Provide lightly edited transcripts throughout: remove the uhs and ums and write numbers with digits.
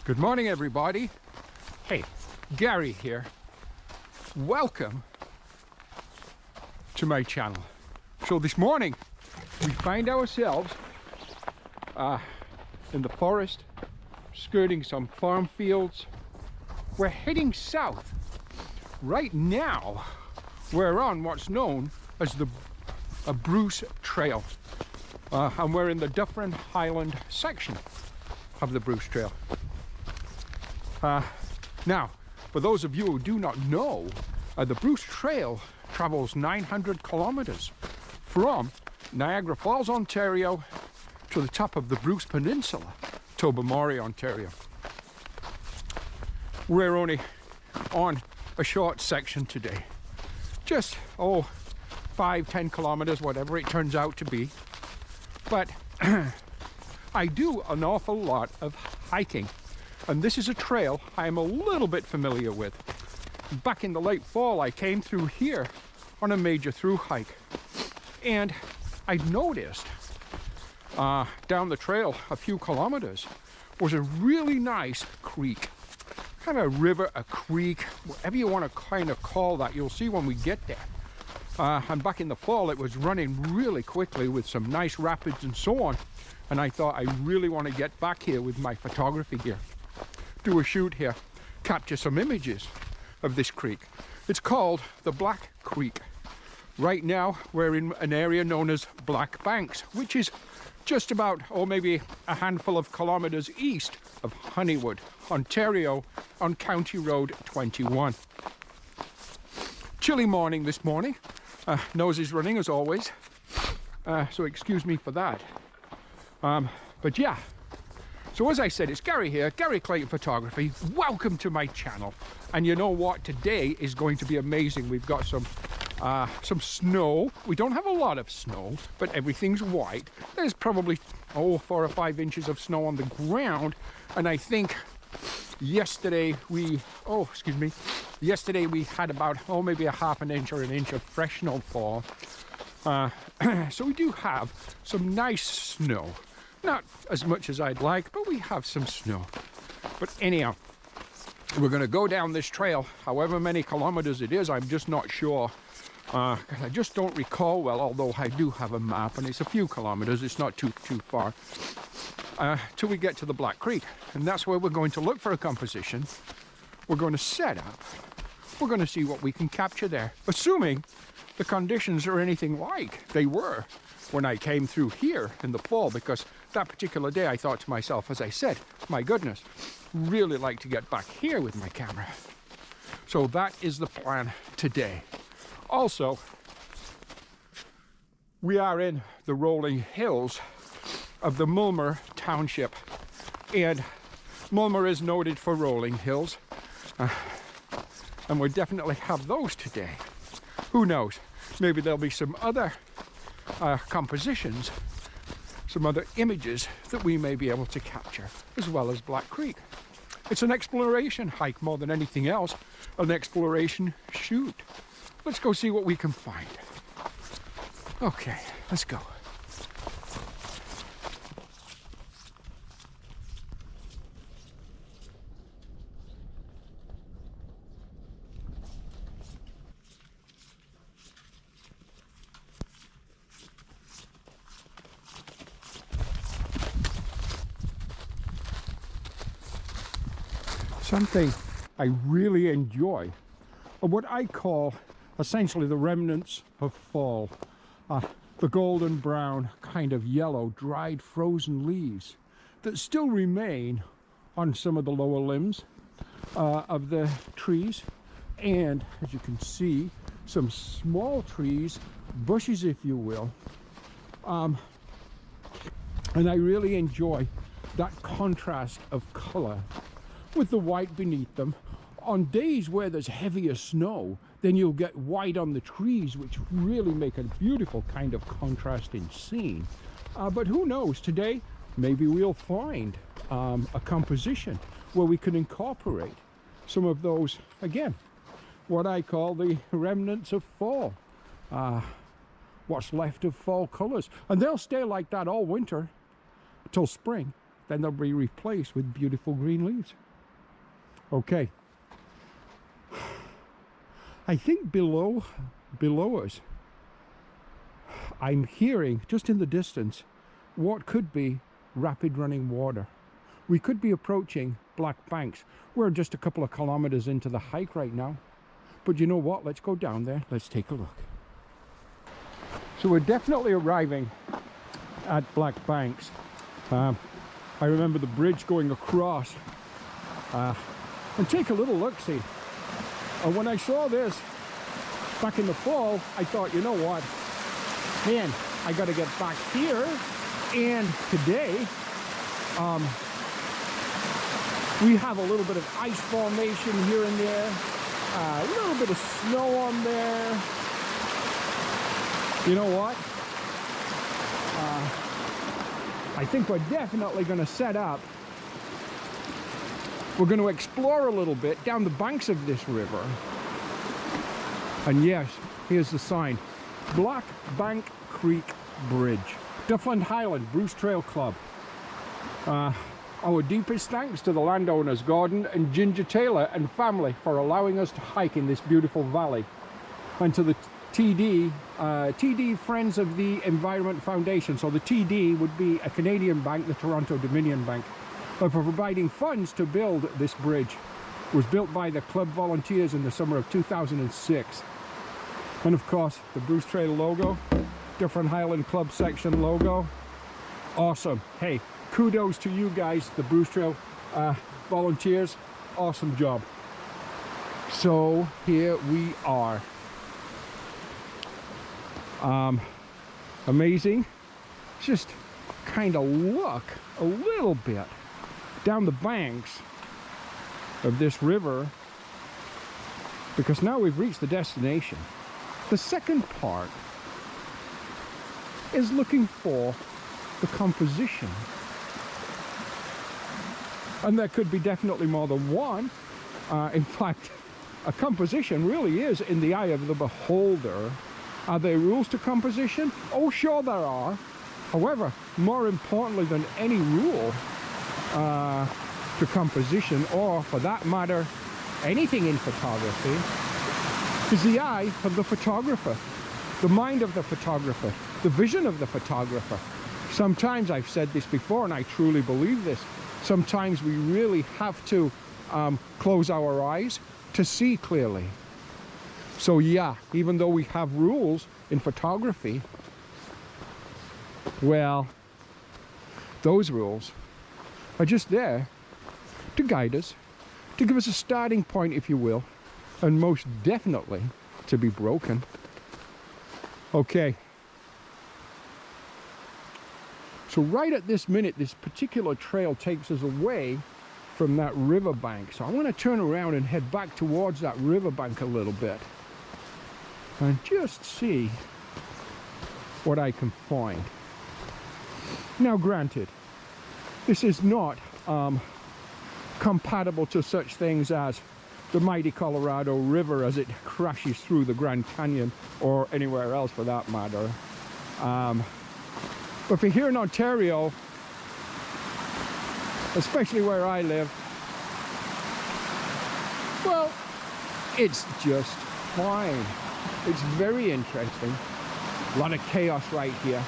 Good morning, everybody. Hey, Gary here. Welcome to my channel. So this morning we find ourselves in the forest, skirting some farm fields. We're heading south. Right now we're on what's known as the Bruce Trail, and we're in the Dufferin Highland section of the Bruce Trail. Now, for those of you who do not know, the Bruce Trail travels 900 kilometers from Niagara Falls, Ontario to the top of the Bruce Peninsula, Tobermory, Ontario. We're only on a short section today. Just, 5-10 kilometers, whatever it turns out to be. But I do an awful lot of hiking. And this is a trail I'm a little bit familiar with. Back in the late fall, I came through here on a major through hike. And I noticed down the trail a few kilometers was a really nice creek. Kind of a river, a creek, whatever you want to kind of call that. You'll see when we get there. And back in the fall, it was running really quickly with some nice rapids and so on. And I thought, I really want to get back here with my photography gear. Do a shoot here, capture some images of this creek. It's called the Black Creek. Right now we're in an area known as Black Banks, which is just about, or maybe a handful of kilometers east of Honeywood, Ontario, on County Road 21. Chilly morning this morning. Nose is running as always, so excuse me for that. But yeah. So as I said, it's Gary here, Gary Clayton Photography. Welcome to my channel. And you know what? Today is going to be amazing. We've got some snow. We don't have a lot of snow, but everything's white. There's probably 4 or 5 inches of snow on the ground. And I think yesterday we had about maybe a half an inch or an inch of fresh snowfall. So we do have some nice snow. Not as much as I'd like, but we have some snow. But anyhow, we're going to go down this trail, however many kilometers it is. I'm just not sure. I just don't recall well, although I do have a map, and it's a few kilometers. It's not too far. Till we get to the Black Creek. And that's where we're going to look for a composition. We're going to set up. We're going to see what we can capture there. Assuming the conditions are anything like they were when I came through here in the fall, because that particular day I thought to myself, as I said, my goodness, really like to get back here with my camera. So that is the plan today. Also, we are in the rolling hills of the Mulmer Township, and Mulmer is noted for rolling hills, and we'll definitely have those today. Who knows, maybe there'll be some other compositions, some other images that we may be able to capture, as well as Black Creek. It's an exploration hike more than anything else, an exploration shoot. Let's go see what we can find. Okay, let's go. Something I really enjoy are what I call essentially the remnants of fall. The golden brown, kind of yellow, dried, frozen leaves that still remain on some of the lower limbs of the trees. And as you can see, some small trees, bushes if you will. And I really enjoy that contrast of color with the white beneath them. On days where there's heavier snow, then you'll get white on the trees, which really make a beautiful kind of contrasting scene. But who knows, today maybe we'll find a composition where we can incorporate some of those, again, what I call the remnants of fall. What's left of fall colors. And they'll stay like that all winter till spring. Then they'll be replaced with beautiful green leaves. Okay. I think below us, I'm hearing just in the distance what could be rapid running water. We could be approaching Black Banks. We're just a couple of kilometers into the hike right now. But you know what? Let's go down there. Let's take a look. So we're definitely arriving at Black Banks. I remember the bridge going across. And take a little look-see. And when I saw this back in the fall, I thought, you know what? Man, I got to get back here. And today, we have a little bit of ice formation here and there. A little bit of snow on there. You know what? I think we're definitely going to set up. We're going to explore a little bit down the banks of this river. And yes, here's the sign. Black Bank Creek Bridge. Duffland Highland Bruce Trail Club. Our deepest thanks to the landowners Gordon and Ginger Taylor and family for allowing us to hike in this beautiful valley. And to the TD Friends of the Environment Foundation. So the TD would be a Canadian bank, the Toronto Dominion Bank, for providing funds to build this bridge. It was built by the club volunteers in the summer of 2006. And of course, the Bruce Trail logo, Duffland Highland Club section logo. Awesome. Hey, kudos to you guys, the Bruce Trail volunteers. Awesome job. So here we are. Amazing. Just kind of look a little bit down the banks of this river, because now we've reached the destination. The second part is looking for the composition, and there could be definitely more than one. In fact, a composition really is in the eye of the beholder. Are there rules to composition? Oh, sure there are. However, more importantly than any rule to composition, or for that matter, anything in photography, is the eye of the photographer, the mind of the photographer, the vision of the photographer. Sometimes, I've said this before and I truly believe this, sometimes we really have to close our eyes to see clearly. So yeah, even though we have rules in photography, well, those rules are just there to guide us, to give us a starting point, if you will, and most definitely to be broken. Okay. So right at this minute, this particular trail takes us away from that riverbank. So I want to turn around and head back towards that riverbank a little bit and just see what I can find. Now granted, this is not compatible to such things as the mighty Colorado River as it crashes through the Grand Canyon, or anywhere else for that matter. But for here in Ontario, especially where I live, well, it's just fine. It's very interesting. A lot of chaos right here.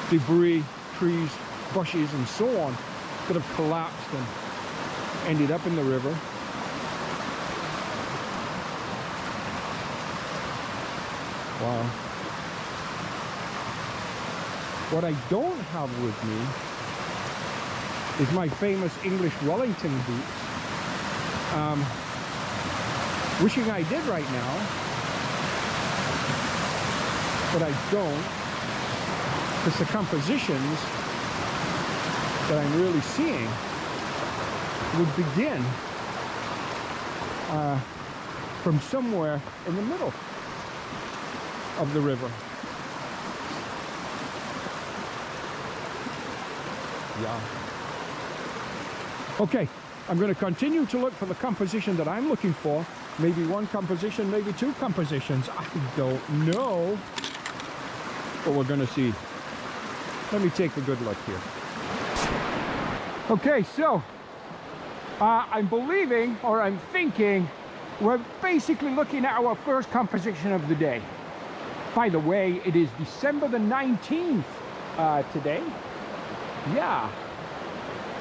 Debris, trees, bushes, and so on that have collapsed and ended up in the river. Wow. What I don't have with me is my famous English Wellington boots. Wishing I did right now, but I don't, because the compositions that I'm really seeing would begin from somewhere in the middle of the river. Yeah. Okay, I'm going to continue to look for the composition that I'm looking for. Maybe one composition, maybe two compositions. I don't know. But we're going to see. Let me take a good look here. Okay, so I'm believing, or I'm thinking, we're basically looking at our first composition of the day. By the way, it is December the 19th today. Yeah.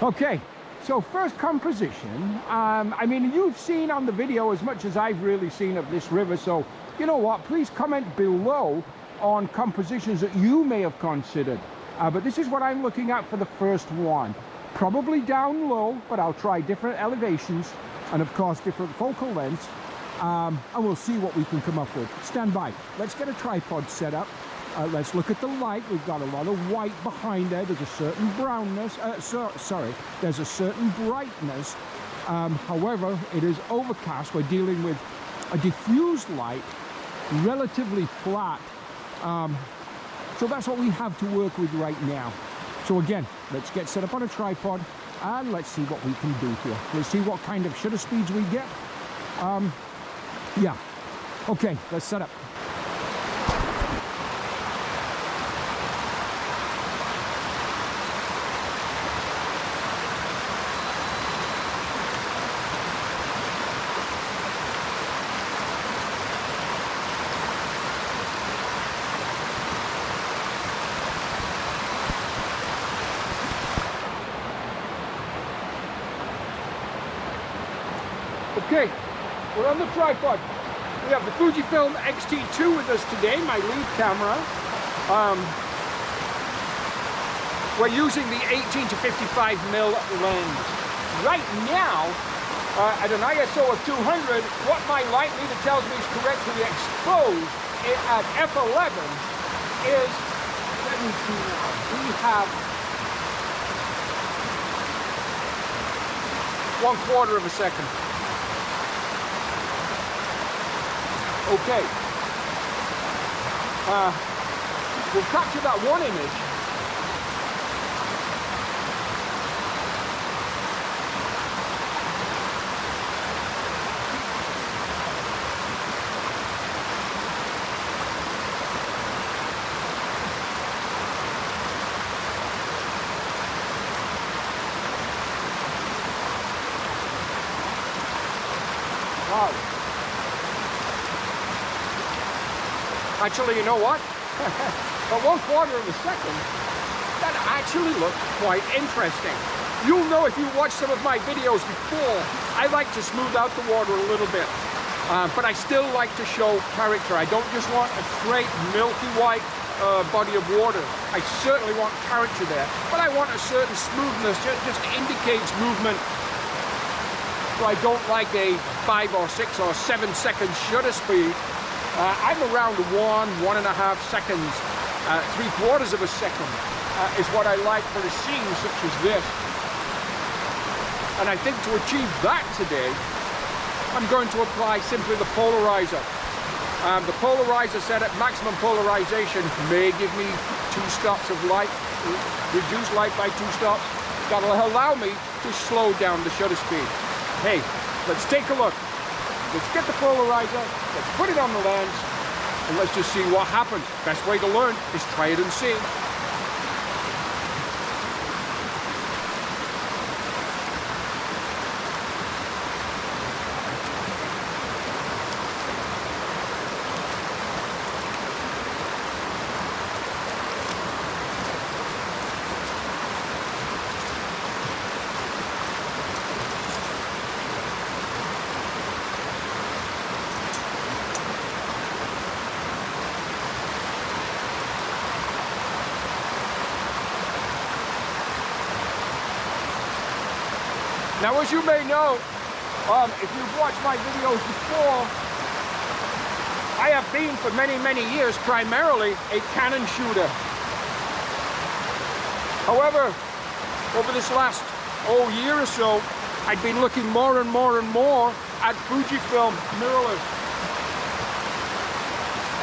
Okay, so first composition. I mean, you've seen on the video as much as I've really seen of this river, so you know what, please comment below on compositions that you may have considered. But this is what I'm looking at for the first one. Probably down low, but I'll try different elevations and of course different focal lengths, and we'll see what we can come up with. Stand by. Let's get a tripod set up. Let's look at the light. We've got a lot of white behind there. There's a certain brownness. There's a certain brightness. However, it is overcast. We're dealing with a diffused light, relatively flat. So that's what we have to work with right now. So again, let's get set up on a tripod and let's see what we can do here. Let's see what kind of shutter speeds we get. Yeah. Okay, let's set up. Okay, we're on the tripod. We have the Fujifilm X-T2 with us today, my lead camera. We're using the 18 to 55mm lens. Right now, at an ISO of 200, what my light meter tells me is correctly exposed at f11 is, let me see now, we have 1/4 of a second. Okay, we'll capture that one image. Wow. Actually, you know what? At 1/4 of a second, that actually looked quite interesting. You'll know if you watched some of my videos before, I like to smooth out the water a little bit. But I still like to show character. I don't just want a straight milky white body of water. I certainly want character there. But I want a certain smoothness, just indicates movement. So I don't like a 5 or 6 or 7 second shutter speed. I'm around 1.5 seconds, 3/4 of a second is what I like for a scene such as this. And I think to achieve that today, I'm going to apply simply the polarizer. The polarizer set at maximum polarization may give me 2 stops of light, reduce light by 2 stops. That'll allow me to slow down the shutter speed. Hey, let's take a look. Let's get the polarizer, let's put it on the lens, and let's just see what happens. Best way to learn is try it and see. Now, as you may know, if you've watched my videos before, I have been for many, many years primarily a Canon shooter. However, over this last year or so, I've been looking more and more and more at Fujifilm mirrorless.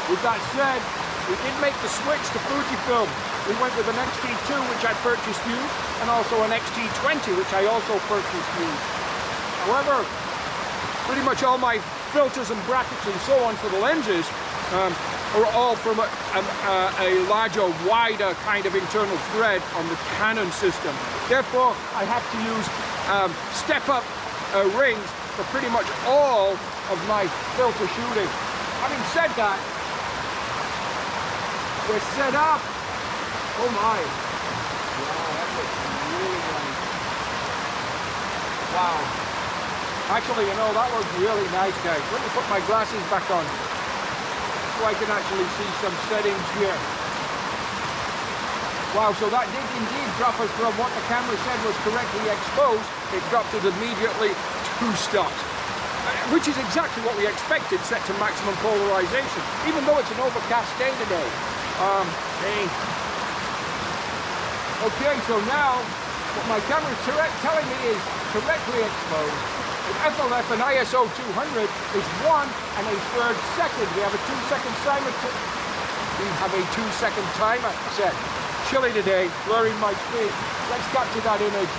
With that said, we did make the switch to Fujifilm. We went with an X-T2, which I purchased used, and also an X-T20, which I also purchased used. However, pretty much all my filters and brackets and so on for the lenses are all from a larger, wider kind of internal thread on the Canon system. Therefore, I have to use step-up rings for pretty much all of my filter shooting. Having said that, we're set up. Oh my. Wow, that looks really nice. Wow. Actually, you know, that looks really nice, guys. Let me put my glasses back on so I can actually see some settings here. Wow, so that did indeed drop us from what the camera said was correctly exposed. It dropped us immediately 2 stops, which is exactly what we expected, set to maximum polarization, even though it's an overcast day today. Okay, so now what my camera is telling me is correctly exposed. With FLF and ISO 200 is 1 1/3 seconds. We have a 2-second timer. We have a 2-second timer set. Chilly today, blurring my screen. Let's capture that image.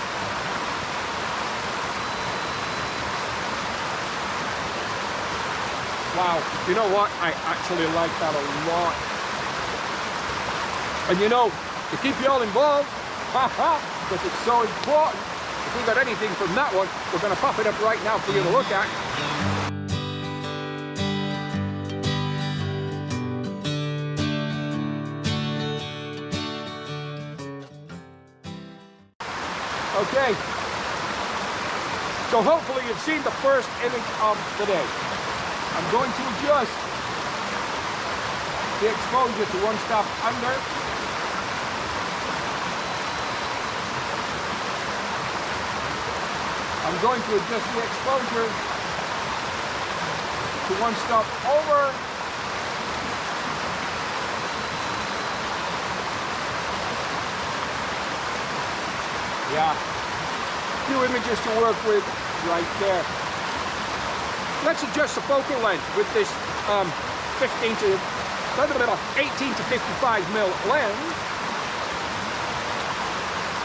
Wow, you know what? I actually like that a lot. And you know, to keep you all involved, because it's so important, if we got anything from that one, we're going to pop it up right now for you to look at. Okay, so hopefully you've seen the first image of the day. I'm going to adjust the exposure to 1 stop under. I'm going to adjust the exposure to 1 stop over. Yeah, few images to work with right there. Let's adjust the focal length with this 18 to 55 mil lens.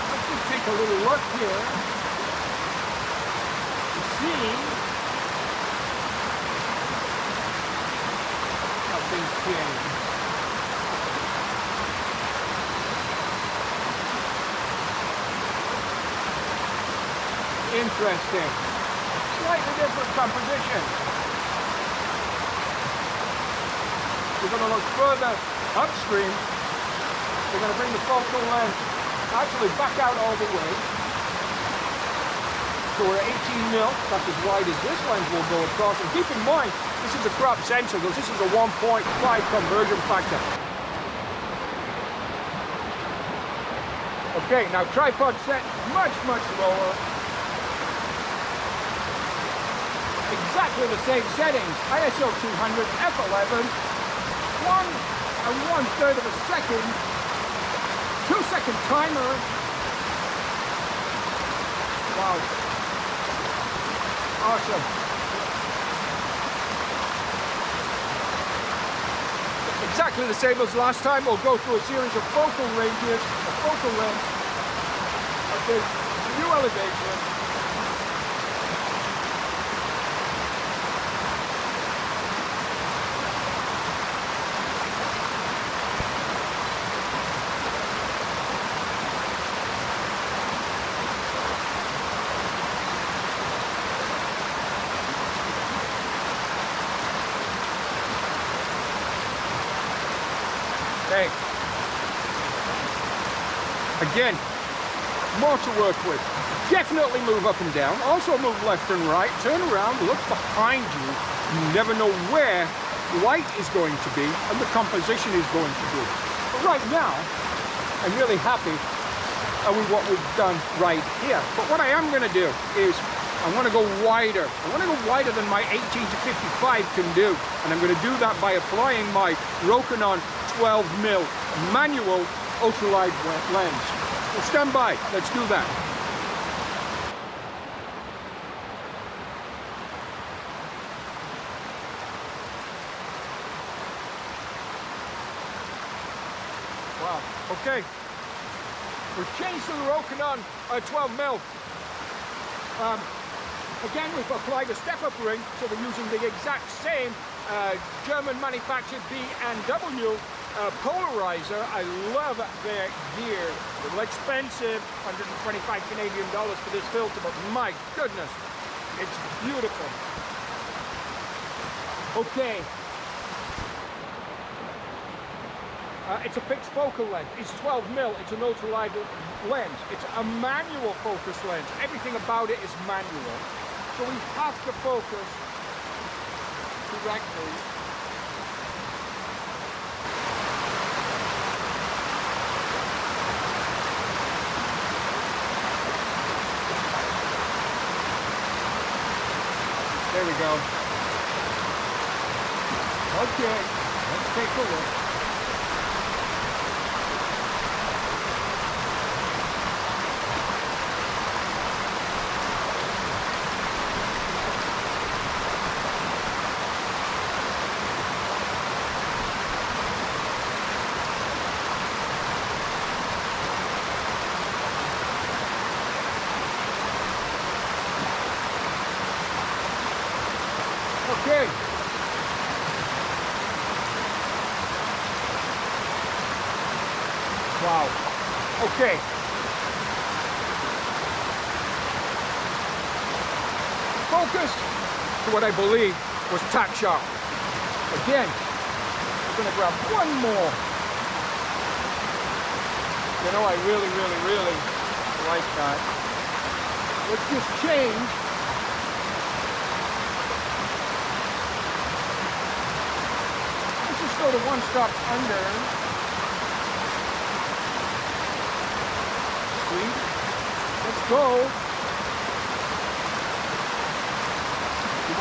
Let's just take a little look here to see how things change. Interesting. Slightly different composition. We're going to look further upstream. We're going to bring the focal length actually back out all the way. So we're at 18 mil. That's as wide as this lens will go across. And keep in mind, this is a crop sensor, because this is a 1.5 conversion factor. Okay, now tripod set much, much lower. Exactly the same settings. ISO 200, f11, 1 1/3 of a second, 2-second timer. Wow. Awesome. Exactly the same as last time. We'll go through a series of focal ranges, a focal length, of this new elevation. Okay. Again, more to work with. Definitely move up and down. Also move left and right. Turn around, look behind you. You never know where light is going to be and the composition is going to be. But right now, I'm really happy with what we've done right here. But what I am going to do is I want to go wider. I want to go wider than my 18 to 55 can do. And I'm going to do that by applying my Rokinon 12mm manual ultralight lens. So stand by. Let's do that. Wow. Okay. We've changed to the Rokinon 12mm. Again, we've applied a step-up ring, so we're using the exact same German manufactured B&W polarizer. I love their gear. A little expensive, 125 Canadian dollars for this filter, but my goodness, it's beautiful. Okay. It's a fixed focal length. It's 12mm. It's an ultralight lens. It's a manual focus lens. Everything about it is manual. So we have to focus correctly. There we go. Okay, let's take a look. Okay. Wow. Okay. Focus to what I believe was tack sharp. Again, I'm going to grab one more. You know, I really like that. Let's just change. Go to one stop under. Sweet. Let's go.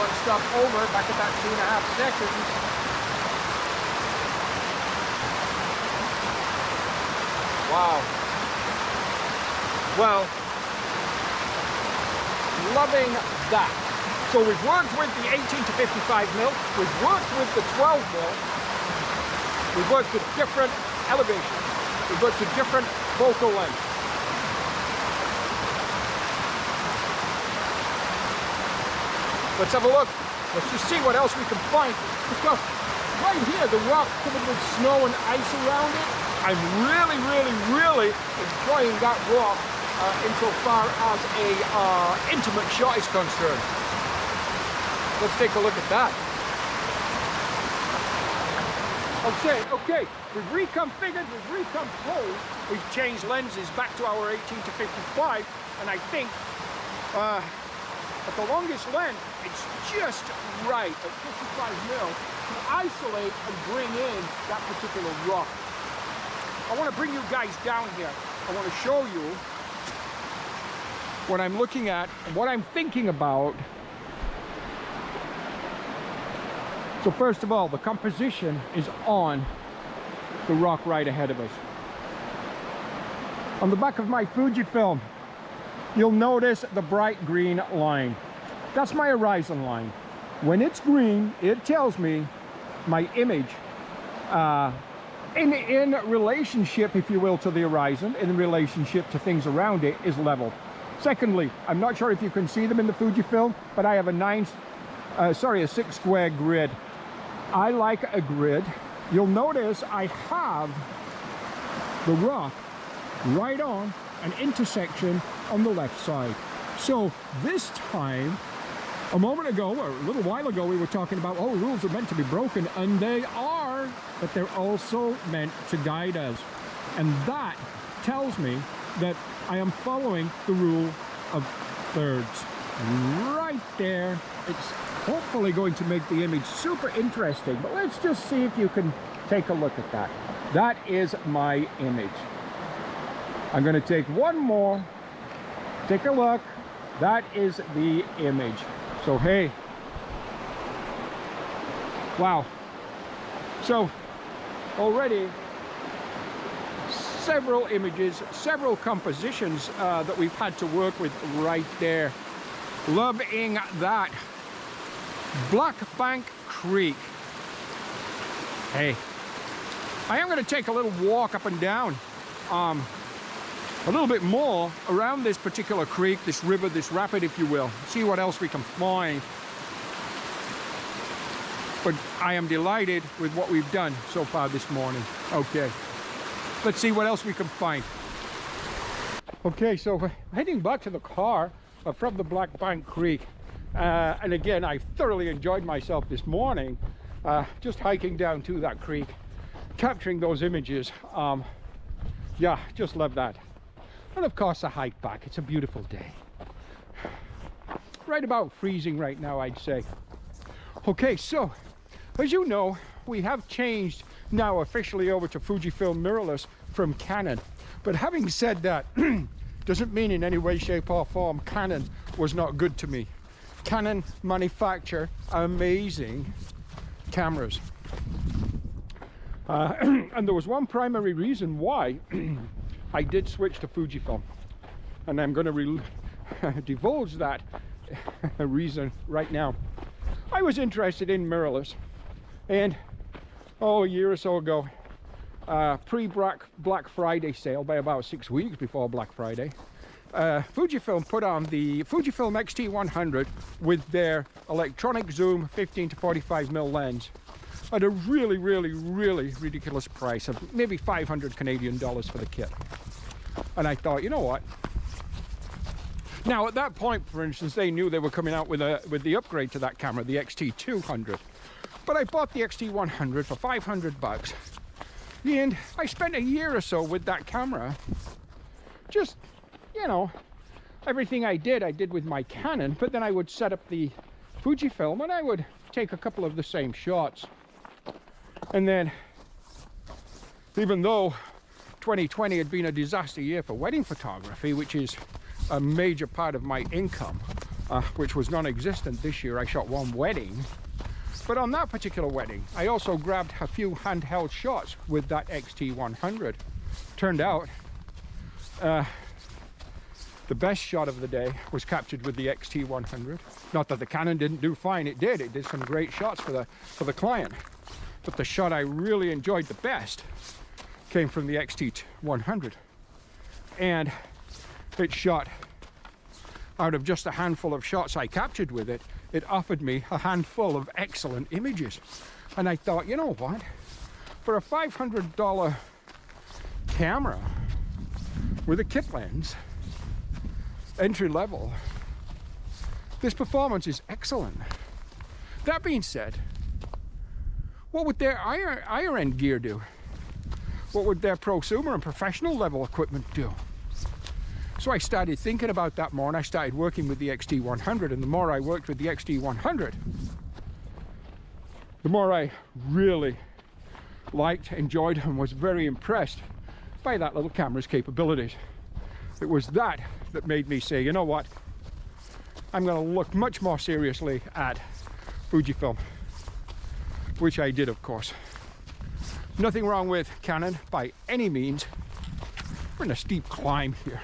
One stop over, back at that 2.5 seconds. Wow. Well, loving that. So we've worked with the 18 to 55mm. We've worked with the 12mm. We've worked with different elevations. We've worked with different focal lengths. Let's have a look. Let's just see what else we can find. Because right here, the rock covered with snow and ice around it, I'm really enjoying that rock insofar as a intimate shot is concerned. Let's take a look at that. Okay, we've reconfigured, we've recomposed, we've changed lenses back to our 18 to 55, and I think at the longest length, it's just right at 55mm to isolate and bring in that particular rock. I want to bring you guys down here. I want to show you what I'm looking at and what I'm thinking about. So first of all, the composition is on the rock right ahead of us. On the back of my Fujifilm, you'll notice the bright green line. That's my horizon line. When it's green, it tells me my image in relationship, if you will, to the horizon, in relationship to things around it, is level. Secondly, I'm not sure if you can see them in the Fujifilm, but I have a 6 square grid. I like a grid. You'll notice I have the rock right on an intersection on the left side. So this time, a moment ago, or a little while ago, we were talking about, oh, rules are meant to be broken, and they are, but they're also meant to guide us. And that tells me that I am following the rule of thirds. Right there. It's hopefully going to make the image super interesting, but let's just see if you can take a look at that. That is my image. I'm going to take one more. Take a look. That is the image. So hey, wow. So already several images, several compositions that we've had to work with right there. Loving that. Black Bank Creek. Hey, I am going to take a little walk up and down, a little bit more around this particular creek, this river, this rapid, if you will. See what else we can find. But I am delighted with what we've done so far this morning. Okay, let's see what else we can find. Okay, so heading back to the car from the Black Bank Creek. And again, I thoroughly enjoyed myself this morning, just hiking down to that creek, capturing those images. Yeah, just love that. And of course, the hike back. It's a beautiful day. Right about freezing right now, I'd say. Okay, so as you know, we have changed now officially over to Fujifilm mirrorless from Canon. But having said that, doesn't mean in any way, shape or form Canon was not good to me. Canon manufacture amazing cameras. And there was one primary reason why I did switch to Fujifilm. And I'm going to divulge that reason right now. I was interested in mirrorless. And a year or so ago, pre-Black Friday sale, by about 6 weeks before Black Friday, Fujifilm put on the Fujifilm X-T100 with their electronic zoom 15 to 45mm lens at a really ridiculous price of maybe 500 Canadian dollars for the kit. And I thought, you know what? Now at that point, for instance, they knew they were coming out with the upgrade to that camera, the X-T200. But I bought the X-T100 for 500 bucks. And I spent a year or so with that camera. Just, you know, everything I did with my Canon, but then I would set up the Fujifilm and I would take a couple of the same shots. And then, even though 2020 had been a disaster year for wedding photography, which is a major part of my income, which was non-existent this year, I shot one wedding. But on that particular wedding, I also grabbed a few handheld shots with that X-T100. Turned out, the best shot of the day was captured with the X-T100. Not that the Canon didn't do fine, it did. It did some great shots for the client. But the shot I really enjoyed the best came from the X-T100. And it shot, out of just a handful of shots I captured with it, it offered me a handful of excellent images. And I thought, you know what? For a $500 camera with a kit lens, entry level, this performance is excellent. That being said, what would their higher end gear do? What would their prosumer and professional level equipment do? So I started thinking about that more, and I started working with the X-T100, and the more I worked with the X-T100, the more I really liked, enjoyed, and was very impressed by that little camera's capabilities. It was that made me say, you know what, I'm going to look much more seriously at Fujifilm, which I did, of course. Nothing wrong with Canon by any means. We're in a steep climb here.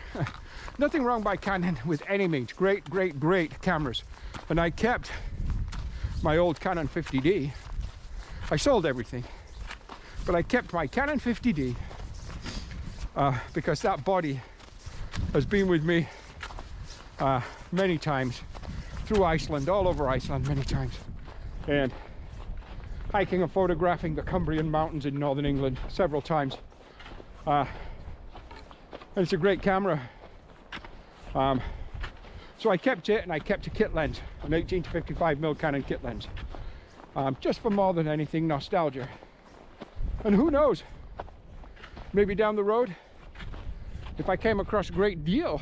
Nothing wrong by Canon with any means. Great cameras. And I kept my old Canon 50D. I sold everything, but I kept my Canon 50D because that body has been with me many times through Iceland, all over Iceland many times, and hiking and photographing the Cumbrian Mountains in northern England several times. And it's a great camera. So I kept it, and I kept a kit lens, an 18 to 55mm Canon kit lens, just for more than anything nostalgia. And who knows, maybe down the road, if I came across a great deal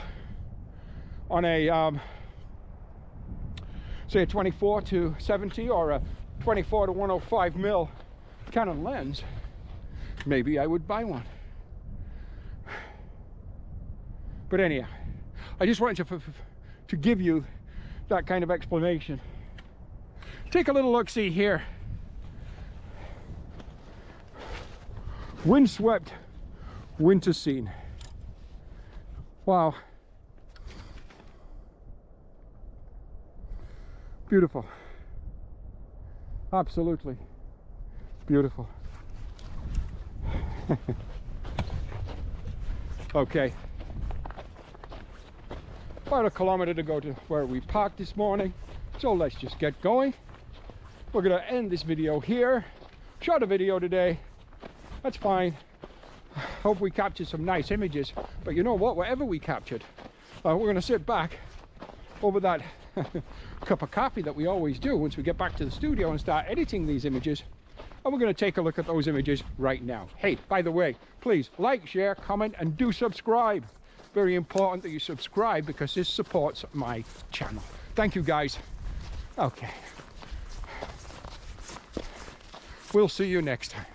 on a say a 24 to 70 or a 24 to 105mm Canon lens, maybe I would buy one. But anyhow, I just wanted to give you that kind of explanation. Take a little look-see here. Windswept winter scene. Wow. Beautiful. Absolutely beautiful. Okay. About a kilometer to go to where we parked this morning. So let's just get going. We're gonna end this video here. Short a video today. That's fine. Hope we captured some nice images. But you know what? Whatever we captured, we're gonna sit back over that cup of coffee that we always do once we get back to the studio and start editing these images, and we're going to take a look at those images right now. Hey, by the way, please like, share, comment, and do subscribe. Very important that you subscribe because this supports my channel. Thank you, guys. Okay, we'll see you next time.